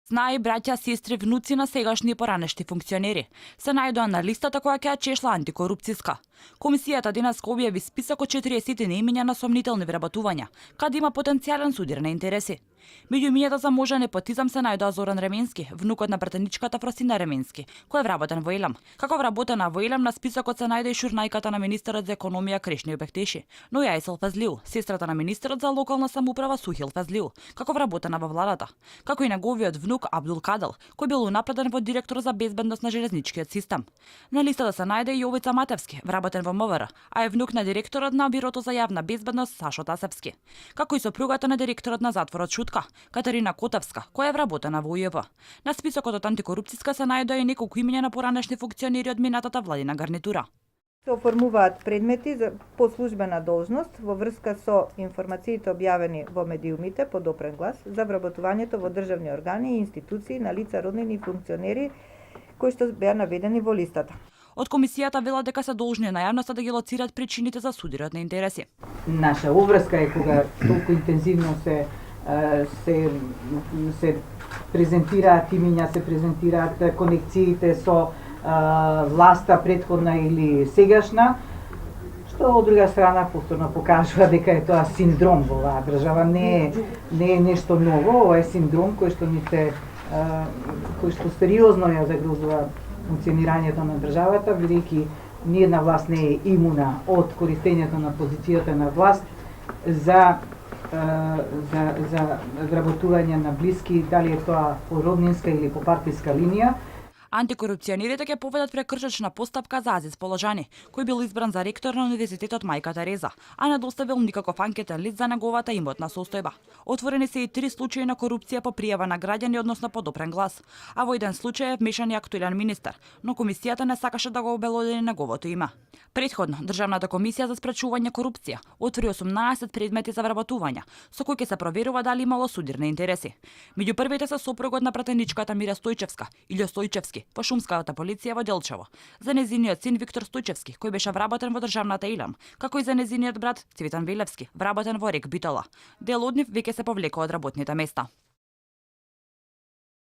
Знаи, браќа, сестри, внуци на сегашни и поранешни функционери се најдоа на листата која ќе ја чешла антикорупцијска. Комисијата денеска објави список од 40 имиња на сомнителни вработувања, каде има потенцијален судир на интереси. Меѓу имињата за можен непотизам се најдоа Зоран Ременски, внукот на пратеничката Фросина Ременски, кој е вработен во Илам. Како вработена во Илам на списокот се најде и шурнајката на министерот за економија Крешни Бектеши, но и Ајсел Фазлиу, сестрата на министерот за локална самоуправа Сухил Фазлиу, како вработена во владата, како и неговиот внук Абдул Кадал, кој бил унапреден во директор за безбедност на железничкиот систем. На листата се најде и Јовица Матевски, вработен во МВР, а е внук на директорот на Бирото за јавна безбедност Сашо Тасевски, како и сопругата на директорот на затворот Шутка, Катерина Котевска, која е вработена во УЈП. На списокот од антикорупцијска се најдоа и неколку имиња на поранешни функционери од минатата владина гарнитура. Се оформуваат предмети по службена должност во врска со информациите објавени во медиумите по допрен глас за вработувањето во државни органи и институции на лица роднини и функционери кои што беа наведени во листата. Од комисијата велат дека се должни на јавноста да ги лоцираат причините за судирот на интереси. Наша обврска е кога толку интензивно се презентираат имиња, се презентираат конекциите со власта претходна или сегашна, што од друга страна повторно покажува дека е тоа синдром во оваа држава, не е нешто ново, ова е синдром кој што сериозно ја загрозува функционирањето на државата, бидејќи ниедна власт не е имуна од користењето на позицијата на власт за вработување на блиски, дали е тоа по роднинска или по партиска линија. Антикорупционерите ќе поведат прекршечна постапка за Азис Положани, кој бил избран за ректор на Универзитетот Мајка Тереза, а не доставил никаков анкетен лист за неговата имотна состојба. Отворени се и 3 случаи на корупција по пријава на граѓани, односно по допрен глас, а во еден случај е вмешан и актуелен министер, но комисијата не сакаше да го обелодени неговото име. Предходно, Државната комисија за спречување корупција отвори 18 предмети за вработувања, со кои ќе се проверува дали имало судир на интереси. Меѓу првите се сопругот на пратеничката Мира Стојчевска, Илјо Стојчевски, по шумската полиција во Делчево, за незиниот син Виктор Стојчевски, кој беше вработен во државната Илам, како и за незиниот брат Цветан Велевски, вработен во Рек Битола. Дел од нив веќе се повлекува од работните места.